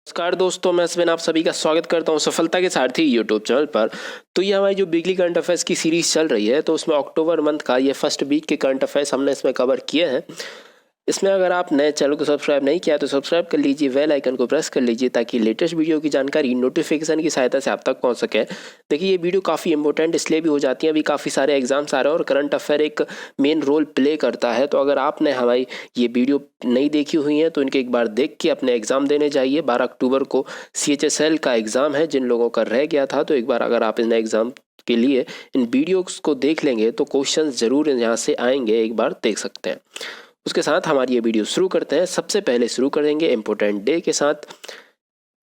नमस्कार दोस्तों, मैं अश्विन आप सभी का स्वागत करता हूं सफलता के सारथी यूट्यूब चैनल पर। तो ये हमारी जो वीकली करंट अफेयर्स की सीरीज चल रही है, तो उसमें अक्टूबर मंथ का ये फर्स्ट वीक के करंट अफेयर्स हमने इसमें कवर किए हैं। इसमें अगर आप नए चैनल को सब्सक्राइब नहीं किया तो सब्सक्राइब कर लीजिए, बेल आइकन को प्रेस कर लीजिए ताकि लेटेस्ट वीडियो की जानकारी नोटिफिकेशन की सहायता से आप तक पहुंच सके। देखिए, ये वीडियो काफ़ी इंपॉर्टेंट इसलिए भी हो जाती है, अभी काफ़ी सारे एग्जाम्स आ रहे हैं और करंट अफेयर एक मेन रोल प्ले करता है। तो अगर आपने हमारी ये वीडियो नहीं देखी हुई है तो इनके एक बार देख के अपने एग्जाम देने जाइए। 12 अक्टूबर को CHSL का एग्ज़ाम है, जिन लोगों का रह गया था, तो एक बार अगर आप इन एग्ज़ाम के लिए इन वीडियोस को देख लेंगे तो क्वेश्चंस जरूर यहाँ से आएंगे, एक बार देख सकते हैं। उसके साथ हमारी ये वीडियो शुरू करते हैं। सबसे पहले शुरू करेंगे इम्पोर्टेंट डे के साथ।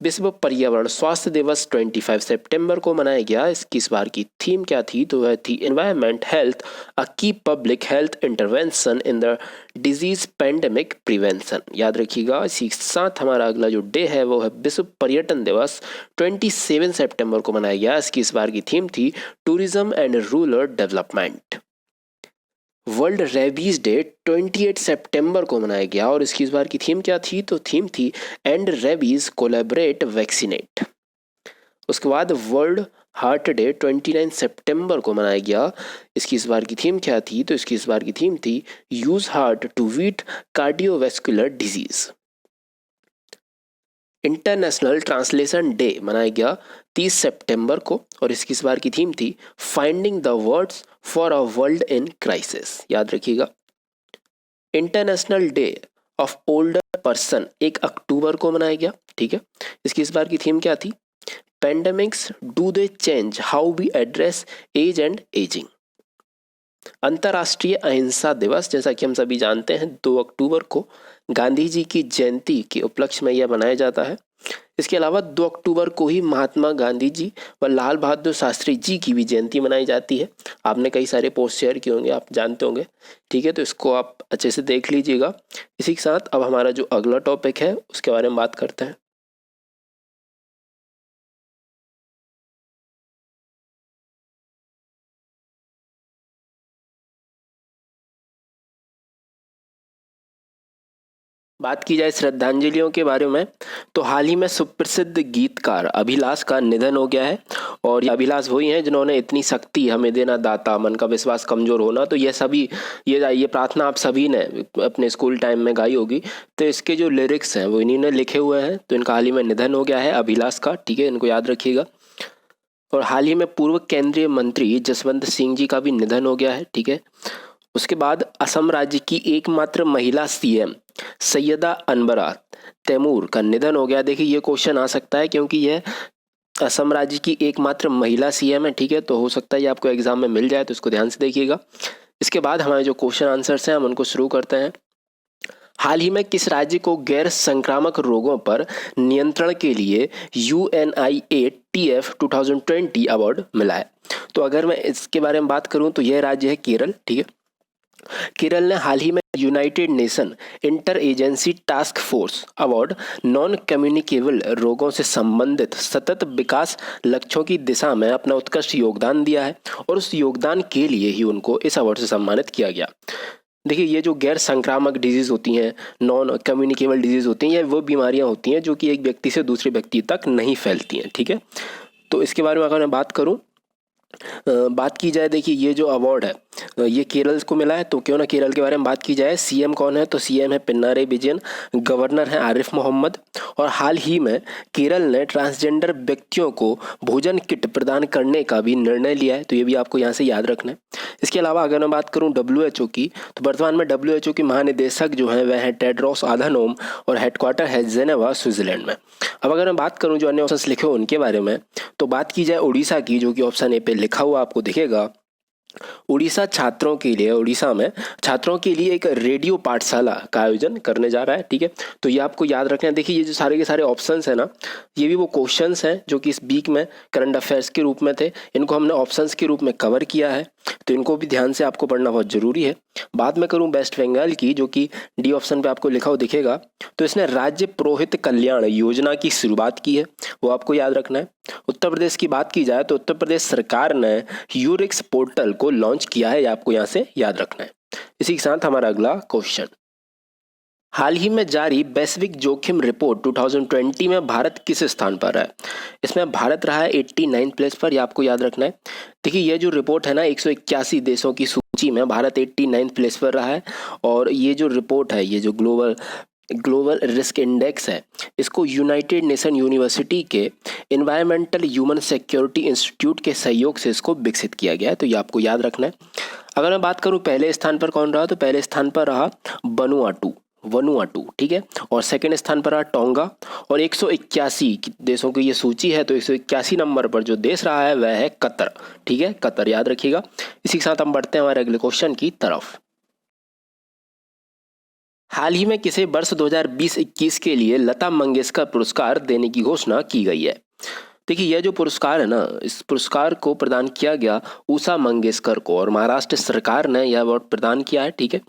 विश्व पर्यावरण स्वास्थ्य दिवस 25 सितंबर को मनाया गया। इसकी इस बार की थीम क्या थी? तो वह थी एनवायरनमेंट हेल्थ, अ की public health intervention in the disease pandemic prevention. याद रखिएगा। इसी के साथ हमारा अगला जो डे है वो है विश्व पर्यटन दिवस 27 सितंबर को मनाया गया। इसकी इस बार की थीम थी tourism and rural development. World rabies day 28 सितंबर को मनाया गया और इसकी इस बार की थीम क्या थी? तो थीम थी एंड रेबीज कोलैबोरेट वैक्सीनेट। उसके बाद वर्ल्ड हार्ट डे 29 सितंबर को मनाया गया। इसकी इस बार की थीम क्या थी? तो इसकी इस बार की थीम थी use heart to beat cardiovascular disease. International translation day मनाया गया 30 सितंबर को और इसकी इस बार की थीम थी finding the words for a world in crisis. याद रखिएगा। International day of older person 1 अक्टूबर को मनाया गया। ठीक है। इसकी इस बार की थीम क्या थी? Pandemics do they change how we address age and ageing. अंतर्राष्ट्रीय अहिंसा दिवस, जैसा कि हम सभी जानते हैं, 2 अक्टूबर को गांधी जी की जयंती के उपलक्ष्य में यह मनाया जाता है। इसके अलावा 2 अक्टूबर को ही महात्मा गांधी जी व लाल बहादुर शास्त्री जी की भी जयंती मनाई जाती है। आपने कई सारे पोस्ट शेयर किए होंगे, आप जानते होंगे। ठीक है, तो इसको आप अच्छे से देख लीजिएगा। इसी के साथ अब हमारा जो अगला टॉपिक है उसके बारे में बात करते हैं। बात की जाए श्रद्धांजलियों के बारे में, तो हाल ही में सुप्रसिद्ध गीतकार अभिलाष का निधन हो गया है। और ये अभिलाष वही हैं जिन्होंने इतनी शक्ति हमें देना दाता, मन का विश्वास कमजोर होना, तो ये सभी ये प्रार्थना आप सभी ने अपने स्कूल टाइम में गाई होगी। तो इसके जो लिरिक्स हैं वो इन्हीं ने लिखे हुए हैं। तो इनका हाल ही में निधन हो गया है अभिलाष का। ठीक है, इनको याद रखिएगा। और हाल ही में पूर्व केंद्रीय मंत्री जसवंत सिंह जी का भी निधन हो गया है। ठीक है। उसके बाद असम राज्य की एकमात्र महिला CM सैयदा अनबरा तैमूर का निधन हो गया। देखिए, ये क्वेश्चन आ सकता है क्योंकि यह असम राज्य की एकमात्र महिला CM है। ठीक है, तो हो सकता है ये आपको एग्जाम में मिल जाए, तो इसको ध्यान से देखिएगा। इसके बाद हमारे जो क्वेश्चन आंसर्स हैं हम उनको शुरू करते हैं। हाल ही में किस राज्य को गैर संक्रामक रोगों पर नियंत्रण के लिए UNIATF 2020 अवार्ड मिला है? तो अगर मैं इसके बारे में बात करूं तो यह राज्य है केरल। ठीक है। केरल ने हाल ही में United nation inter agency task force award non communicable रोगों से संबंधित सतत विकास लक्ष्यों की दिशा में अपना उत्कृष्ट योगदान दिया है और उस योगदान के लिए ही उनको इस अवार्ड से सम्मानित किया गया। देखिए, ये जो गैर संक्रामक डिजीज होती हैं, नॉन कम्युनिकेबल डिजीज होती हैं, ये वो बीमारियां होती हैं जो कि एक व्यक्ति से दूसरे व्यक्ति तक नहीं फैलती हैं। ठीक है। तो इसके बारे में अगर मैं बात करूं, बात की जाए, देखिए ये जो अवार्ड है ये केरल को मिला है। तो क्यों ना केरल के बारे में बात की जाए। CM कौन है? तो CM है पिनारे विजयन, गवर्नर है आरिफ मोहम्मद। और हाल ही में केरल ने ट्रांसजेंडर व्यक्तियों को भोजन किट प्रदान करने का भी निर्णय लिया है। तो ये भी आपको यहाँ से याद रखना है। इसके अलावा अगर मैं बात करूँ WHO की, तो वर्तमान में WHO के महानिदेशक जो हैं वह है टेड्रोस आधानोम और हेडक्वार्टर है जेनेवा स्विट्जरलैंड में। अब अगर मैं बात करूँ जो अन्य ऑप्शन लिखे हो उनके बारे में, तो बात की जाए उड़ीसा की, जो कि ऑप्शन ए पे लिखा हुआ आपको दिखेगा। उड़ीसा में छात्रों के लिए एक रेडियो पाठशाला का आयोजन करने जा रहा है। ठीक है, तो ये आपको याद रखना है। देखिए, ये जो सारे के सारे ऑप्शंस हैं ना, ये भी वो क्वेश्चंस हैं जो कि इस वीक में करंट अफेयर्स के रूप में थे। इनको हमने ऑप्शंस के रूप में कवर किया है, तो इनको भी ध्यान से आपको पढ़ना बहुत जरूरी है। बात में करूं वेस्ट बंगाल की, जो कि D ऑप्शन पे आपको लिखा हुआ दिखेगा, तो इसने राज्य पुरोहित कल्याण योजना की शुरुआत की है, वो आपको याद रखना है। उत्तर प्रदेश की बात की जाए तो उत्तर प्रदेश सरकार ने यूरिक्स पोर्टल को लॉन्च किया है, आपको यहाँ से याद रखना है। इसी के साथ हमारा अगला क्वेश्चन। हाल ही में जारी वैश्विक जोखिम रिपोर्ट 2020 में भारत किस स्थान पर है? इसमें भारत रहा है 89 प्लेस पर, ये आपको याद रखना है। देखिए ये जो रिपोर्ट है ना, 181 देशों की सूची में भारत 89 प्लेस पर रहा है। और ये जो रिपोर्ट है, ये जो ग्लोबल ग्लोबल रिस्क इंडेक्स है, इसको यूनाइटेड नेशन यूनिवर्सिटी के इन्वायरमेंटल ह्यूमन सिक्योरिटी इंस्टीट्यूट के सहयोग से इसको विकसित किया गया है, तो ये आपको याद रखना है। अगर मैं बात करूं पहले स्थान पर कौन रहा, तो पहले स्थान पर रहा वनुआटू वनुआटू, ठीक है। और सेकंड स्थान पर रहा टोंगा। और 181 देशों की ये सूची है, तो 181 नंबर पर जो देश रहा है वह है कतर, ठीक है, कतर, याद रखिएगा। इसी के साथ हम बढ़ते हैं हमारे अगले क्वेश्चन की तरफ। हाल ही में किसे वर्ष 2020-21 के लिए लता मंगेशकर पुरस्कार देने की घोषणा की गई है? देखिए यह जो पुरस्कार है ना, इस पुरस्कार को प्रदान किया गया उषा मंगेशकर को, और महाराष्ट्र सरकार ने यह अवार्ड प्रदान किया है, ठीक है।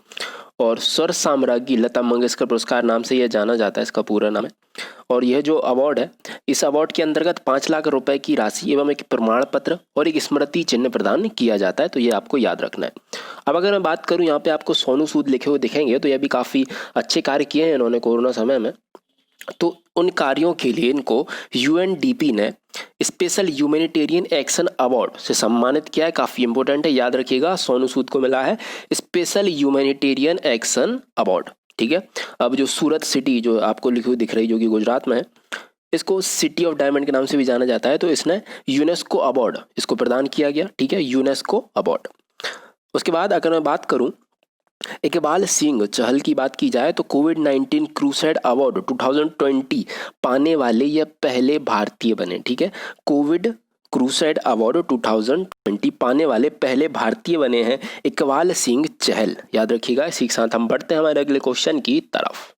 और स्वर साम्राज्ञी लता मंगेशकर पुरस्कार नाम से यह जाना जाता है, इसका पूरा नाम है। और यह जो अवार्ड है, इस अवार्ड के अंतर्गत 5 लाख रुपए की राशि एवं एक प्रमाण पत्र और एक स्मृति चिन्ह प्रदान किया जाता है, तो ये आपको याद रखना है। अब अगर मैं बात करूं, यहाँ पे आपको सोनू सूद लिखे हुए दिखेंगे, तो यह भी काफ़ी अच्छे कार्य किए हैं इन्होंने कोरोना समय में। तो उन कार्यों के लिए इनको यूएनडीपी ने स्पेशल ह्यूमैनिटेरियन एक्शन अवार्ड से सम्मानित किया है। काफ़ी इंपॉर्टेंट है, याद रखिएगा, सोनू सूद को मिला है स्पेशल ह्यूमैनिटेरियन एक्शन अवार्ड, ठीक है। अब जो सूरत सिटी जो आपको लिखी हुई दिख रही, जो कि गुजरात में है, इसको सिटी ऑफ डायमंड के नाम से भी जाना जाता है, तो इसने यूनेस्को अवार्ड इसको प्रदान किया गया, ठीक है, यूनेस्को अवार्ड। उसके बाद अगर मैं बात करूं इकबाल सिंह चहल की बात की जाए, तो कोविड-19 क्रूसेड अवार्ड 2020 पाने वाले यह पहले भारतीय बने, ठीक है। कोविड क्रूसेड अवार्ड 2020 पाने वाले पहले भारतीय बने हैं इकबाल सिंह चहल, याद रखिएगा। इसी के साथ हम बढ़ते हैं हमारे अगले क्वेश्चन की तरफ।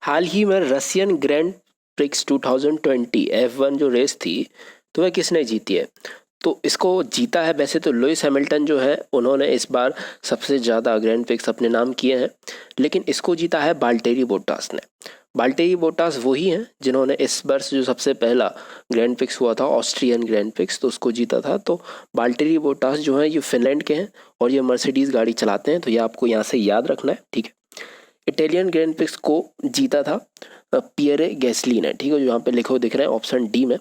हाल ही में रशियन ग्रैंड प्रिक्स 2020 F1 जो रेस थी, तो वह किसने जीती है? तो इसको जीता है वैसे तो लुइस हैमिल्टन जो है, उन्होंने इस बार सबसे ज़्यादा ग्रैंड प्रिक्स अपने नाम किए हैं, लेकिन इसको जीता है बाल्टेरी बोटास ने। बाल्टेरी बोटास वही हैं जिन्होंने इस वर्ष जो सबसे पहला ग्रैंड प्रिक्स हुआ था, ऑस्ट्रियन ग्रैंड प्रिक्स, तो उसको जीता था। तो बाल्टेरी बोटास जो है ये फिनलैंड के हैं और ये मर्सिडीज़ गाड़ी चलाते हैं, तो ये आपको यहाँ से याद रखना है, ठीक है। इटालियन ग्रैंड प्रिक्स को जीता था पियरे गैसली ने, ठीक है, जो यहाँ पे लिखो दिख रहे हैं ऑप्शन डी में।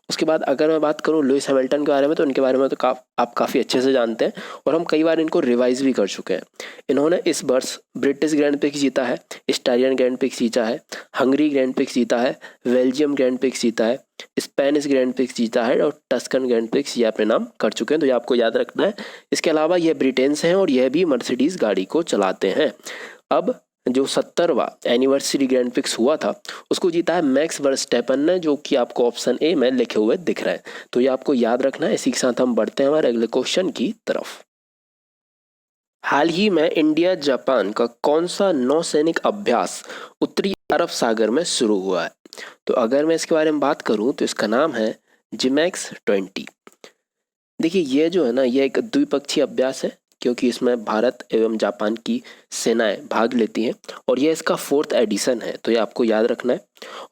उसके बाद अगर मैं बात करूँ लुइस हैमिल्टन के बारे में, तो इनके बारे में तो आप काफ़ी अच्छे से जानते हैं और हम कई बार इनको रिवाइज भी कर चुके हैं। इन्होंने इस वर्ष ब्रिटिश ग्रैंड प्रिक्स जीता है, इटालियन ग्रैंड प्रिक्स जीता है, हंगरी ग्रैंड प्रिक्स जीता है, बेल्जियम ग्रैंड प्रिक्स जीता है, स्पेनिश ग्रैंड प्रिक्स जीता है और टस्कन ग्रैंड प्रिक्स ये अपने नाम कर चुके हैं, तो ये आपको याद रखना है। इसके अलावा यह ब्रिटेन से हैं और यह भी मर्सिडीज़ गाड़ी को चलाते हैं। अब जो 70वां एनिवर्सरी ग्रैंड प्रिक्स हुआ था, उसको जीता है मैक्स वर्स्टैपन ने, जो कि आपको ऑप्शन ए में लिखे हुए दिख रहा है, तो ये आपको याद रखना है। इसी के साथ हम बढ़ते हैं हमारे अगले क्वेश्चन की तरफ। हाल ही में इंडिया जापान का कौन सा नौसैनिक अभ्यास उत्तरी अरब सागर में शुरू हुआ है? तो अगर मैं इसके बारे में बात करूं, तो इसका नाम है जिमैक्स 20। देखिए ये जो है ना, ये एक द्विपक्षीय अभ्यास है, क्योंकि इसमें भारत एवं जापान की सेनाएं भाग लेती हैं और यह इसका 4th एडिशन है, तो ये आपको याद रखना है।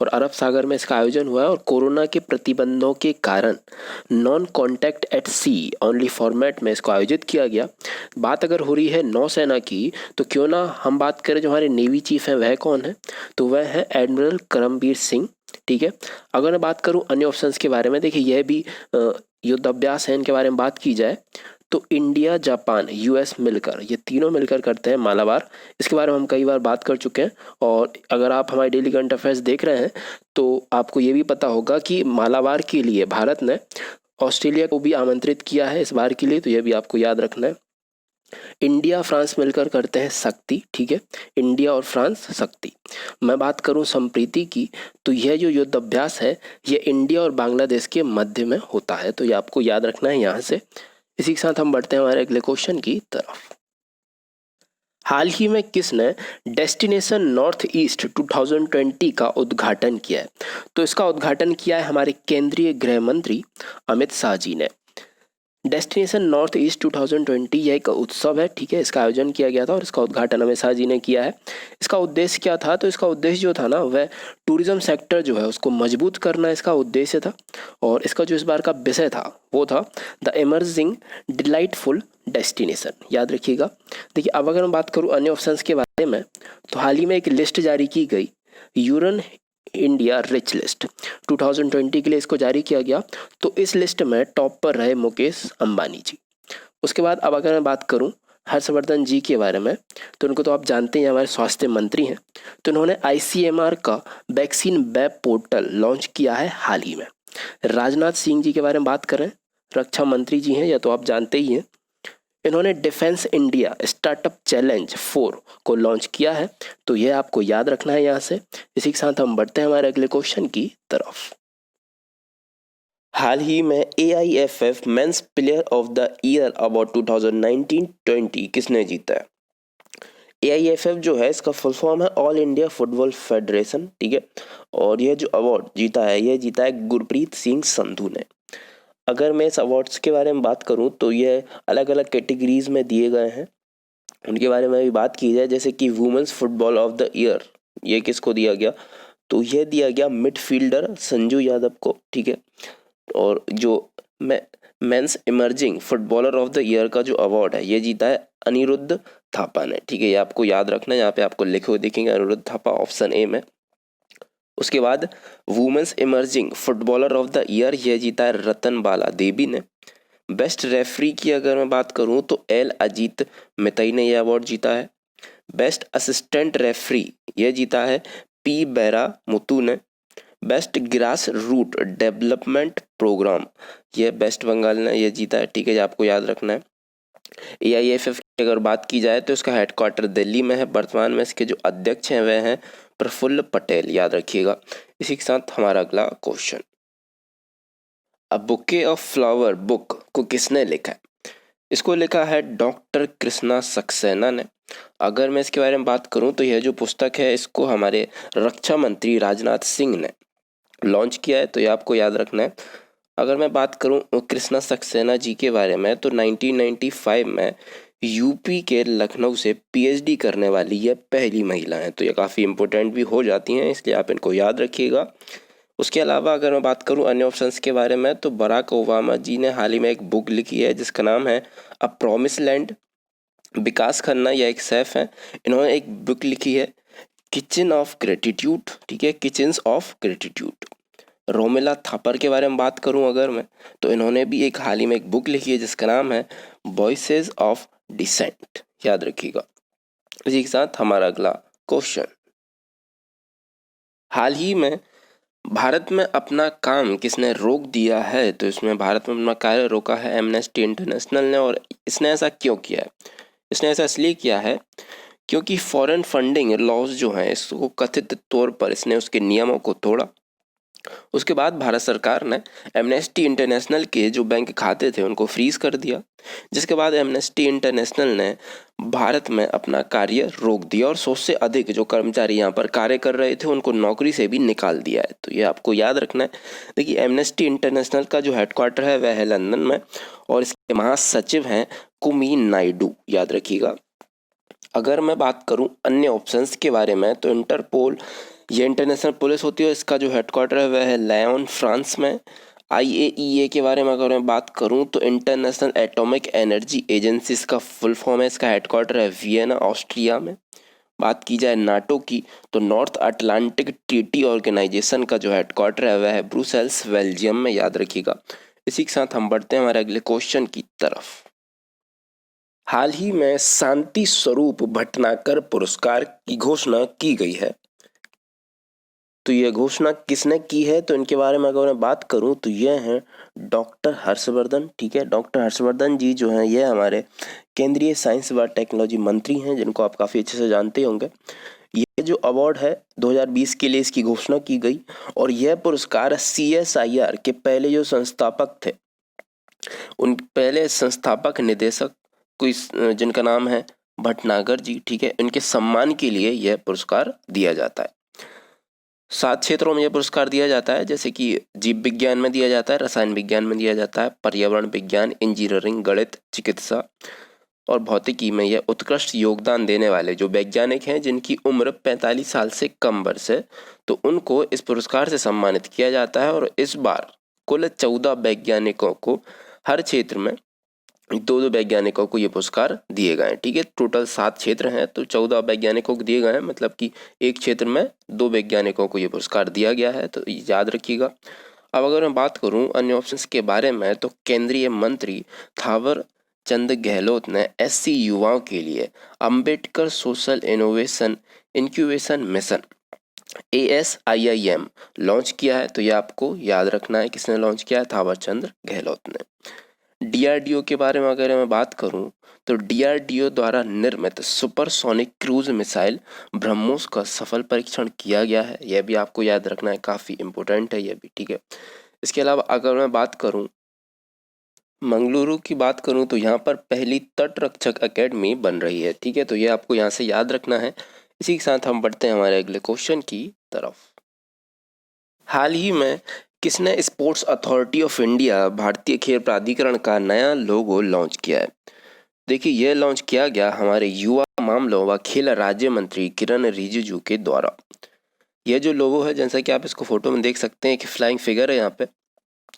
और अरब सागर में इसका आयोजन हुआ है और कोरोना के प्रतिबंधों के कारण non contact at sea only format में इसको आयोजित किया गया। बात अगर हो रही है नौसेना की, तो क्यों ना हम बात करें जो हमारे नेवी चीफ हैं वह कौन है, तो वह है एडमिरल करमबीर सिंह, ठीक है। अगर मैं बात करूं अन्य ऑप्शंस के बारे में, देखिए यह भी युद्ध अभ्यास है, इनके बारे में बात की जाए तो इंडिया जापान यूएस मिलकर, ये तीनों मिलकर करते हैं मालाबार। इसके बारे में हम कई बार बात कर चुके हैं और अगर आप हमारे डेली करंट अफेयर्स देख रहे हैं तो आपको ये भी पता होगा कि मालाबार के लिए भारत ने ऑस्ट्रेलिया को भी आमंत्रित किया है इस बार के लिए, तो ये भी आपको याद रखना है। इंडिया फ्रांस मिलकर करते हैं शक्ति, ठीक है, इंडिया और फ्रांस शक्ति। मैं बात करूं संप्रीति की, तो यह जो युद्ध अभ्यास है ये इंडिया और बांग्लादेश के मध्य में होता है, तो ये आपको याद रखना है यहाँ से। इसी के साथ हम बढ़ते हैं हमारे अगले क्वेश्चन की तरफ। हाल ही में किसने डेस्टिनेशन नॉर्थ ईस्ट 2020 का उद्घाटन किया है? तो इसका उद्घाटन किया है हमारे केंद्रीय गृह मंत्री अमित शाह जी ने। डेस्टिनेशन नॉर्थ ईस्ट 2020 यह एक उत्सव है, ठीक है। इसका आयोजन किया गया था और इसका उद्घाटन अमित शाह जी ने किया है। इसका उद्देश्य क्या था? तो इसका उद्देश्य जो था ना वह टूरिज्म सेक्टर जो है उसको मजबूत करना इसका उद्देश्य था। और इसका जो इस बार का विषय था वो था द इमर्जिंग डिलाइटफुल डेस्टिनेशन, याद रखिएगा। देखिए, अब अगर मैं बात करूँ अन्य ऑप्शंस के बारे में, तो हाल ही में एक लिस्ट जारी की गई, यूरन इंडिया रिच लिस्ट 2020 के लिए इसको जारी किया गया। तो इस लिस्ट में टॉप पर रहे मुकेश अंबानी जी। उसके बाद अब अगर मैं बात करूं हर्षवर्धन जी के बारे में, तो उनको तो आप जानते हैं, हमारे स्वास्थ्य मंत्री हैं। तो उन्होंने आईसीएमआर का वैक्सीन वेब पोर्टल लॉन्च किया है हाल ही में। राजनाथ सिंह जी के बारे में बात करें, रक्षा मंत्री जी हैं, या तो आप जानते ही हैं। इन्होंने डिफेंस इंडिया स्टार्टअप चैलेंज 4 को लॉन्च किया है। तो यह आपको याद रखना है यहाँ से। इसी के साथ हम बढ़ते हैं हमारे अगले क्वेश्चन की तरफ। हाल ही में AIFF men's player of the year award 2019-20 किसने जीता है? AIFF जो है इसका फुल फॉर्म है ऑल इंडिया फुटबॉल फेडरेशन, ठीक है। और यह जो अवार्ड जीता है यह जीता है गुरप्रीत सिंह संधू ने। अगर मैं इस अवार्ड्स के बारे में बात करूं तो यह अलग अलग कैटेगरीज में दिए गए हैं। उनके बारे में भी बात की जाए, जैसे कि women's football of the year ये किसको दिया गया? तो यह दिया गया मिडफील्डर संजू यादव को, ठीक है। और जो men's emerging footballer of the year का जो अवार्ड है ये जीता है अनिरुद्ध थापा ने, ठीक है। ये आपको याद रखना है, यहाँ पे आपको लिखे हुए दिखेंगे अनिरुद्ध थापा, ऑप्शन ए में। उसके बाद women's emerging footballer of the year ये जीता है रतन बाला देवी ने। बेस्ट रेफरी की अगर मैं बात करूं तो एल अजीत मितई ने यह अवार्ड जीता है। बेस्ट असिस्टेंट रेफरी ये जीता है पी बेरा मुतु ने। Best grass root development programme ये वेस्ट बंगाल ने ये जीता है, ठीक है। ये आपको याद रखना है। AIFF की अगर बात की जाए तो इसका हेडक्वार्टर दिल्ली में है। वर्तमान में इसके जो अध्यक्ष हैं वह हैं प्रफुल्ल पटेल, याद रखिएगा। इसी के साथ हमारा अगला question, a bouquet of flower book को किसने लिखा है? इसको लिखा है डॉक्टर कृष्णा सक्सेना ने। अगर मैं इसके बारे में बात करूं तो यह जो पुस्तक है इसको हमारे रक्षा मंत्री राजनाथ सिंह ने लॉन्च किया है, तो ये आपको याद रखना है। अगर मैं बात करूं कृष्णा सक्सेना जी के बारे में तो 1995 में यूपी के लखनऊ से PhD करने वाली यह पहली महिला है। तो ये काफ़ी इंपॉर्टेंट भी हो जाती हैं, इसलिए आप इनको याद रखिएगा। उसके अलावा अगर मैं बात करूं अन्य ऑप्शंस के बारे में तो बराक ओबामा जी ने हाल ही में एक बुक लिखी है जिसका नाम है अ प्रॉमिस लैंड। विकास खन्ना या एक सैफ हैं, इन्होंने एक बुक लिखी है किचन ऑफ ग्रेटिट्यूड, ठीक है, kitchens of gratitude. Romila Thapar के बारे में बात करूं अगर मैं तो इन्होंने भी एक हाल ही में एक बुक लिखी है जिसका नाम है वॉइसेस ऑफ डिसेंट, याद रखिएगा। इसी के साथ हमारा अगला क्वेश्चन, हाल ही में भारत में अपना काम किसने रोक दिया है? तो इसमें भारत में अपना कार्य रोका है एमनेस्टी इंटरनेशनल ने। और इसने ऐसा क्यों किया है? इसने ऐसा इसलिए किया है क्योंकि फॉरेन फंडिंग लॉज जो हैं इसको कथित तौर पर इसने उसके नियमों को तोड़ा। उसके बाद भारत सरकार ने एमनेस्टी इंटरनेशनल के जो बैंक खाते थे उनको फ्रीज कर दिया, जिसके बाद एमनेस्टी इंटरनेशनल ने भारत में अपना कार्य रोक दिया और 100 से अधिक जो कर्मचारी यहाँ पर कार्य कर रहे थे उनको नौकरी से भी निकाल दिया है। तो ये आपको याद रखना है। देखिए, एमनेस्टी इंटरनेशनल का जो हेडक्वार्टर है वह है लंदन में और इसके महासचिव हैं कुमी नायडू, याद रखिएगा। अगर मैं बात करूं अन्य ऑप्शंस के बारे में तो इंटरपोल ये इंटरनेशनल पुलिस होती है, इसका जो हेडक्वार्टर है वह है लायोन फ्रांस में। IAEA के बारे में अगर मैं बात करूं तो इंटरनेशनल एटॉमिक एनर्जी एजेंसी इसका फुल फॉर्म है, इसका हेडक्वार्टर है वियना ऑस्ट्रिया में। बात की जाए नाटो की तो नॉर्थ अटलांटिक ट्रीटी ऑर्गेनाइजेशन का जो हेडक्वार्टर है वह है ब्रुसेल्स बेल्जियम में, याद रखिएगा। इसी के साथ हम बढ़ते हैं हमारे अगले क्वेश्चन की तरफ। हाल ही में शांति स्वरूप भटनागर पुरस्कार की घोषणा की गई है। तो यह घोषणा किसने की है? तो इनके बारे में अगर मैं बात करूं तो यह हैं डॉक्टर हर्षवर्धन, ठीक है। डॉक्टर हर्षवर्धन जी जो हैं ये हमारे केंद्रीय साइंस व टेक्नोलॉजी मंत्री हैं, जिनको आप काफ़ी अच्छे से जानते होंगे। ये जो अवार्ड है 2020 के लिए इसकी घोषणा की गई और यह पुरस्कार CSIR के पहले जो संस्थापक थे उन पहले संस्थापक निदेशक कोई जिनका नाम है भटनागर जी, ठीक है, इनके सम्मान के लिए यह पुरस्कार दिया जाता है। 7 क्षेत्रों में यह पुरस्कार दिया जाता है, जैसे कि जीव विज्ञान में दिया जाता है, रसायन विज्ञान में दिया जाता है, पर्यावरण विज्ञान, इंजीनियरिंग, गणित, चिकित्सा और भौतिकी में यह उत्कृष्ट योगदान देने वाले जो वैज्ञानिक हैं जिनकी उम्र 45 साल से कम वर्ष है, तो उनको इस पुरस्कार से सम्मानित किया जाता है। और इस बार कुल 14 वैज्ञानिकों को हर क्षेत्र में दो वैज्ञानिकों को ये पुरस्कार दिए गए हैं। ठीक है, टोटल 7 क्षेत्र हैं तो 14 वैज्ञानिकों को दिए गए हैं, मतलब कि एक क्षेत्र में 2 वैज्ञानिकों को ये पुरस्कार दिया गया है, तो याद रखिएगा। अब अगर मैं बात करूं अन्य ऑप्शंस के बारे में, तो केंद्रीय मंत्री थावर चंद गहलोत ने एससी युवाओं के लिए Ambedkar social innovation incubation mission ASIIM launch किया है। तो ये आपको याद रखना है, किसने लॉन्च किया है? थावर चंद गहलोत ने। DRDO के बारे में अगर मैं बात करूं, तो DRDO द्वारा निर्मित सुपरसोनिक क्रूज मिसाइल ब्रह्मोस का सफल परीक्षण किया गया है। यह भी आपको याद रखना है, काफ़ी इंपॉर्टेंट है यह भी। ठीक है, इसके अलावा अगर मैं बात करूं मंगलुरु की बात करूं, तो यहाँ पर पहली तट रक्षक अकेडमी बन रही है। ठीक है, तो ये आपको यहाँ से याद रखना है। इसी के साथ हम बढ़ते हैं हमारे अगले क्वेश्चन की तरफ। हाल ही में किसने स्पोर्ट्स अथॉरिटी ऑफ इंडिया भारतीय खेल प्राधिकरण का नया लोगो लॉन्च किया है? देखिए, यह लॉन्च किया गया हमारे युवा मामलों व खेल राज्य मंत्री किरण रिजिजू के द्वारा। यह जो लोगो है, जैसा कि आप इसको फोटो में देख सकते हैं, एक फ्लाइंग फिगर है यहाँ पे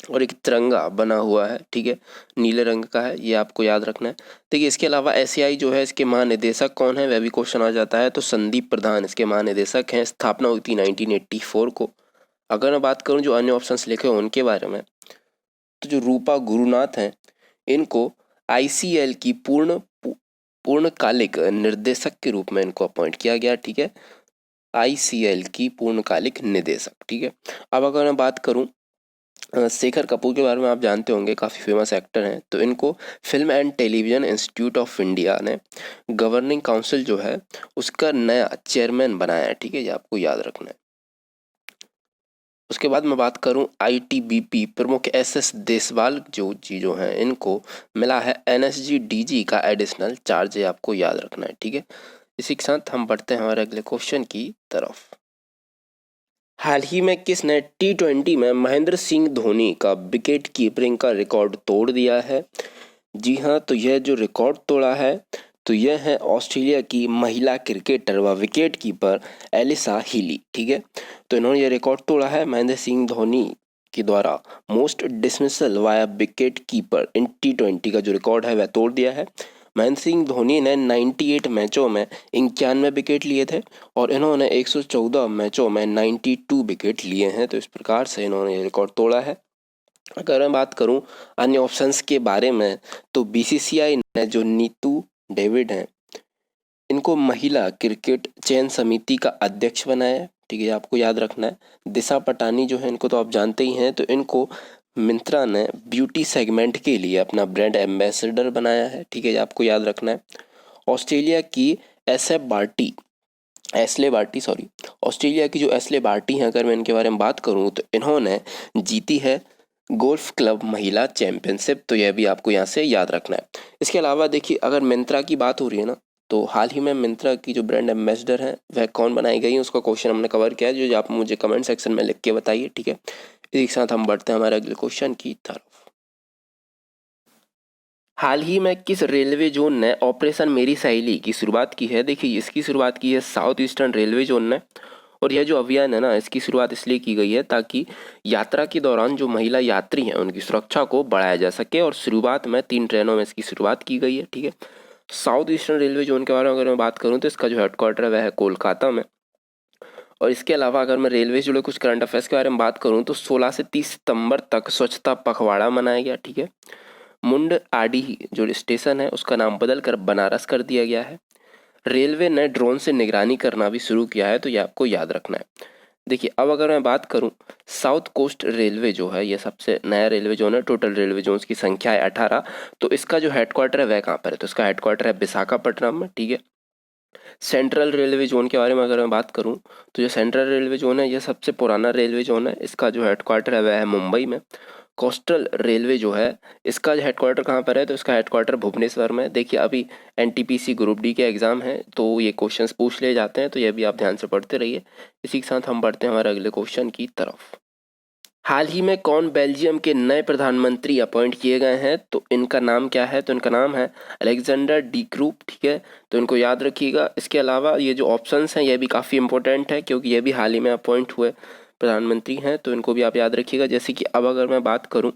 और एक तिरंगा बना हुआ है। ठीक है, नीले रंग का है, ये आपको याद रखना है। देखिए, इसके अलावा एसीआई जो है, इसके महानिदेशक कौन है, वह भी क्वेश्चन आ जाता है। तो संदीप प्रधान इसके महानिदेशक हैं। स्थापना हुई थी 1984 को। अगर मैं बात करूं जो अन्य ऑप्शंस लिखे हैं उनके बारे में, तो जो रूपा गुरुनाथ हैं, इनको ICL की पूर्णकालिक निर्देशक के रूप में इनको अपॉइंट किया गया। ठीक है, ICL की पूर्णकालिक निदेशक। ठीक है, अब अगर मैं बात करूं शेखर कपूर के बारे में, आप जानते होंगे, काफ़ी फेमस एक्टर हैं। तो इनको film and television institute of India ने गवर्निंग काउंसिल जो है उसका नया चेयरमैन बनाया है। ठीक है, ये आपको याद रखना है। उसके बाद मैं बात करूं ITBP प्रमुख SS देसवाल जो हैं, इनको मिला है NSG DG का एडिशनल चार्ज, ये आपको याद रखना है। ठीक है, इसी के साथ हम बढ़ते हैं हमारे अगले क्वेश्चन की तरफ। हाल ही में किसने T20 में महेंद्र सिंह धोनी का विकेट कीपिंग का रिकॉर्ड तोड़ दिया है? जी हाँ, तो यह जो रिकॉर्ड तोड़ा है, तो यह है ऑस्ट्रेलिया की महिला क्रिकेटर व विकेट कीपर एलिसा हीली। ठीक है, तो इन्होंने यह रिकॉर्ड तोड़ा है महेंद्र सिंह धोनी के द्वारा most dismissal via wicket keeper in T20 का जो रिकॉर्ड है वह तोड़ दिया है। महेंद्र सिंह धोनी ने 98 मैचों में 91 विकेट लिए थे और इन्होंने 114 मैचों में 92 विकेट लिए हैं। तो इस प्रकार से इन्होंने ये रिकॉर्ड तोड़ा है। अगर मैं बात करूं अन्य ऑप्शंस के बारे में, तो BCCI ने जो नीतू डेविड हैं, इनको महिला क्रिकेट चयन समिति का अध्यक्ष बनाया है। ठीक है, आपको याद रखना है। दिशा पटानी जो है, इनको तो आप जानते ही हैं, तो इनको मिंत्रा ने ब्यूटी सेगमेंट के लिए अपना ब्रांड एम्बेसडर बनाया है। ठीक है, आपको याद रखना है। ऑस्ट्रेलिया की ऑस्ट्रेलिया की जो एस्ले बार्टी हैं, अगर मैं इनके बारे में बात करूं, तो इन्होंने जीती है गोल्फ क्लब महिला चैंपियनशिप। तो यह भी आपको यहाँ से याद रखना है। इसके अलावा देखिए, अगर मिंत्रा की बात हो रही है ना, तो हाल ही में मिंत्रा की जो ब्रांड एम्बेसडर हैं वह कौन बनाई गई है, उसका क्वेश्चन हमने कवर किया है, जो आप मुझे कमेंट सेक्शन में लिख के बताइए। ठीक है, इसी के साथ हम बढ़ते हैं हमारे अगले क्वेश्चन की तरफ। हाल ही में किस रेलवे जोन ने ऑपरेशन मेरी सहेली की शुरुआत की है? देखिए, इसकी शुरुआत की है साउथ ईस्टर्न रेलवे जोन ने। और यह जो अभियान है ना, इसकी शुरुआत इसलिए की गई है ताकि यात्रा के दौरान जो महिला यात्री हैं उनकी सुरक्षा को बढ़ाया जा सके। और शुरुआत में 3 ट्रेनों में इसकी शुरुआत की गई है। ठीक है, साउथ ईस्टर्न रेलवे जोन के बारे में अगर मैं बात करूँ, तो इसका जो हेडक्वार्टर है वह है कोलकाता में। और इसके अलावा अगर मैं रेलवे से जुड़े कुछ करंट अफेयर्स के बारे में बात करूँ, तो 16 से 30 सितंबर तक स्वच्छता पखवाड़ा मनाया गया। ठीक है, मुंड आडी जो स्टेशन है उसका नाम बदल कर बनारस कर दिया गया है। रेलवे ने ड्रोन से निगरानी करना भी शुरू किया है, तो ये आपको याद रखना है। देखिए, अब अगर मैं बात करूं साउथ कोस्ट रेलवे जो है, ये सबसे नया रेलवे जोन है। टोटल रेलवे जोन्स की संख्या है 18। तो इसका जो हेडक्वार्टर है वह कहाँ पर है? तो इसका हेडक्वार्टर है विशाखापट्टनम में। ठीक है, सेंट्रल रेलवे जोन के बारे में अगर मैं बात करूं, तो जो सेंट्रल रेलवे जोन है यह सबसे पुराना रेलवे जोन है। इसका जो हेडक्वार्टर है वह है मुंबई में। कोस्टल रेलवे जो है इसका हेडक्वार्टर कहाँ पर है, तो इसका हेडक्वार्टर भुवनेश्वर में। देखिए अभी एनटीपीसी ग्रुप डी के एग्जाम है तो ये क्वेश्चंस पूछ ले जाते हैं, तो ये भी आप ध्यान से पढ़ते रहिए। इसी के साथ हम बढ़ते हैं हमारे अगले क्वेश्चन की तरफ। हाल ही में कौन बेल्जियम के नए प्रधानमंत्री अपॉइंट किए गए हैं, तो इनका नाम क्या है, तो इनका नाम है अलेक्जेंडर डी क्रूप, ठीक है, तो इनको याद रखिएगा। इसके अलावा ये जो ऑप्शंस हैं ये भी काफ़ी इंपॉर्टेंट है क्योंकि ये भी हाल ही में अपॉइंट हुए प्रधानमंत्री हैं, तो इनको भी आप याद रखिएगा। जैसे कि अब अगर मैं बात करूं,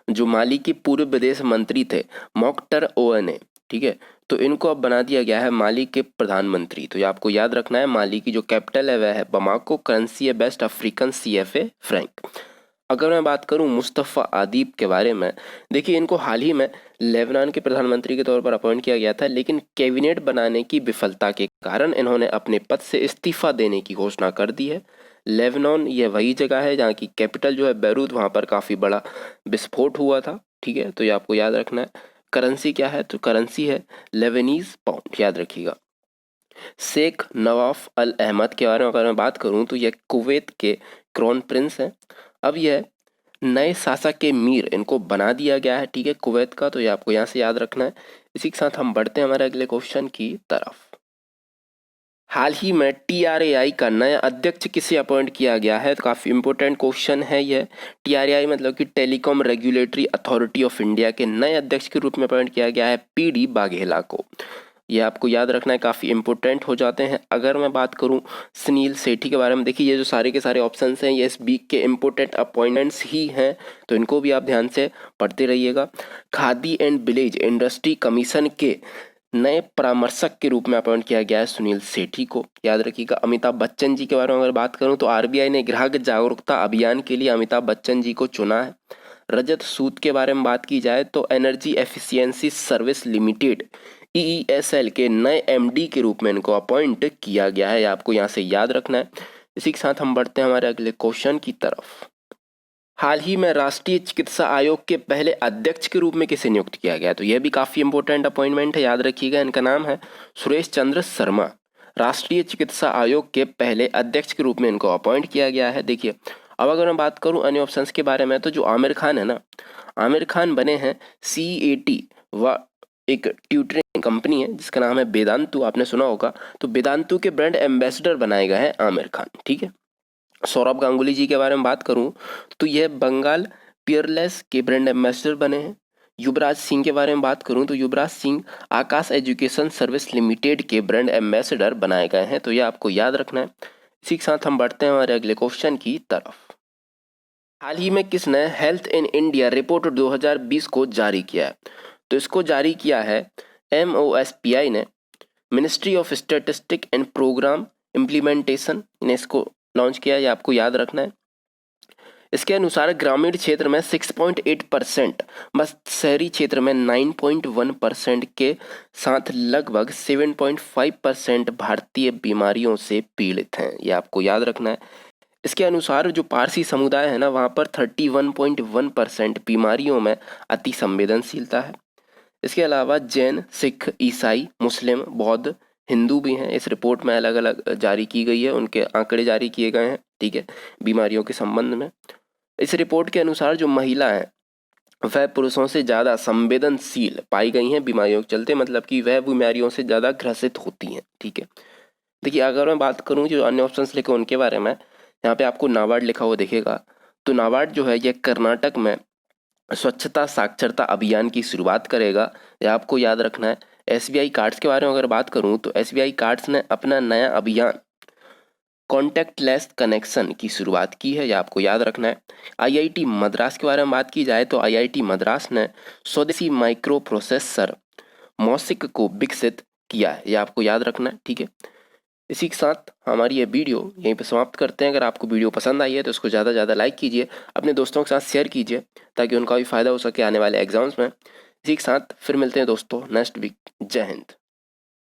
जो माली के पूर्व विदेश मंत्री थे मोख्तर ओवने, ठीक है, तो इनको अब बना दिया गया है माली के प्रधानमंत्री। तो ये आपको याद रखना है। माली की जो कैपिटल है वह है बमाको, करेंसी है वेस्ट अफ्रीकन CFA फ्रैंक। अगर मैं बात करूं मुस्तफ़ा आदीब के बारे में, देखिए इनको हाल ही में लेबनान के प्रधानमंत्री के तौर पर अपॉइंट किया गया था, लेकिन कैबिनेट बनाने की विफलता के कारण इन्होंने अपने पद से इस्तीफा देने की घोषणा कर दी है। लेबनान ये वही जगह है जहाँ की कैपिटल जो है बैरूत, वहाँ पर काफ़ी बड़ा विस्फोट हुआ था, ठीक है, तो ये आपको याद रखना है। करेंसी क्या है, तो करेंसी है लेबनीज पाउंड, याद रखिएगा। शेख नवाफ अल अहमद के बारे में अगर मैं बात करूं तो यह कुवैत के क्राउन प्रिंस हैं। अब यह नए शासक के मीर इनको बना दिया गया है, ठीक है, कुवैत का, तो ये आपको यहाँ से याद रखना है। इसी के साथ हम बढ़ते हैं हमारे अगले क्वेश्चन की तरफ। हाल ही में TRAI का नया अध्यक्ष किसे अपॉइंट किया गया है, तो काफ़ी इंपॉर्टेंट क्वेश्चन है यह। TRAI मतलब कि telecom regulatory authority of India के नए अध्यक्ष के रूप में अपॉइंट किया गया है PD बाघेला को। यह आपको याद रखना है, काफ़ी इंपॉर्टेंट हो जाते हैं। अगर मैं बात करूं सुनील सेठी के बारे में, देखिए ये जो सारे के सारे ऑप्शंस हैं ये इस वीक के इंपॉर्टेंट अपॉइंटमेंट्स ही हैं, तो इनको भी आप ध्यान से पढ़ते रहिएगा। Khadi and village industry commission के नए परामर्शक के रूप में अपॉइंट किया गया है सुनील सेठी को, याद रखिएगा। अमिताभ बच्चन जी के बारे में अगर बात करूं तो RBI ने ग्राहक जागरूकता अभियान के लिए अमिताभ बच्चन जी को चुना है। रजत सूद के बारे में बात की जाए तो energy efficiency service limited EESL के नए MD के रूप में इनको अपॉइंट किया गया है, आपको यहाँ से याद रखना है। इसी के साथ हम बढ़ते हैं हमारे अगले क्वेश्चन की तरफ। हाल ही में राष्ट्रीय चिकित्सा आयोग के पहले अध्यक्ष के रूप में किसे नियुक्त किया गया, तो यह भी काफ़ी इंपॉर्टेंट अपॉइंटमेंट है, याद रखिएगा। इनका नाम है सुरेश चंद्र शर्मा। राष्ट्रीय चिकित्सा आयोग के पहले अध्यक्ष के रूप में इनको अपॉइंट किया गया है। देखिए अब अगर मैं बात करूं अन्य ऑप्शंस के बारे में, तो जो आमिर खान है ना, आमिर खान बने हैं CAT व एक ट्यूटरिंग कंपनी है जिसका नाम है वेदांतु, आपने सुना होगा, तो वेदांतु के ब्रांड एम्बेसडर बनाए गए हैं आमिर खान, ठीक है। सौरभ गांगुली जी के बारे में बात करूं तो यह बंगाल पियरलेस के ब्रांड एम्बेसडर बने हैं। युवराज सिंह के बारे में बात करूं तो युवराज सिंह आकाश एजुकेशन सर्विस लिमिटेड के ब्रांड एम्बेसडर बनाए गए हैं, तो यह आपको याद रखना है। इसी के साथ हम बढ़ते हैं हमारे अगले क्वेश्चन की तरफ। हाल ही में किसने हेल्थ इन इंडिया रिपोर्ट 2020 को जारी किया है, तो इसको जारी किया है MOSPI ने, ministry of statistic and programme implementation ने इसको लॉन्च किया, ये आपको याद रखना है। इसके अनुसार ग्रामीण क्षेत्र में 6.8%, बस शहरी क्षेत्र में 9.1% के साथ लगभग 7.5% भारतीय बीमारियों से पीड़ित हैं, ये आपको याद रखना है। इसके अनुसार जो पारसी समुदाय है ना, वहाँ पर 31.1% बीमारियों में अति संवेदनशीलता है। इसके अलावा जैन, सिख, ईसाई, मुस्लिम, बौद्ध, हिंदू भी हैं। इस रिपोर्ट में अलग अलग जारी की गई है, उनके आंकड़े जारी किए गए हैं, ठीक है, बीमारियों के संबंध में। इस रिपोर्ट के अनुसार जो महिला है वह पुरुषों से ज़्यादा संवेदनशील पाई गई हैं बीमारियों के चलते, मतलब कि वह बीमारियों से ज़्यादा ग्रसित होती हैं, ठीक है। देखिए अगर मैं बात करूँ जो अन्य ऑप्शंस लिखे उनके बारे में, यहाँ पे आपको नाबार्ड लिखा हुआ दिखेगा, तो नाबार्ड जो है यह कर्नाटक में स्वच्छता साक्षरता अभियान की शुरुआत करेगा, यह आपको याद रखना है। SBI कार्ड्स के बारे में अगर बात करूं तो SBI कार्ड्स ने अपना नया अभियान कॉन्टैक्टलेस कनेक्शन की शुरुआत की है, यह आपको याद रखना है। IIT मद्रास के बारे में बात की जाए तो IIT मद्रास ने स्वदेशी माइक्रो प्रोसेसर मॉसिक को विकसित किया है, यह आपको याद रखना है, ठीक है। इसी के साथ हमारी ये वीडियो यहीं पे समाप्त करते हैं। अगर आपको वीडियो पसंद आई है तो इसको ज़्यादा से ज़्यादा लाइक कीजिए, अपने दोस्तों के साथ शेयर कीजिए ताकि उनका भी फ़ायदा हो सके आने वाले एग्जाम्स में। इसी के साथ फिर मिलते हैं दोस्तों नेक्स्ट वीक। जय हिंद।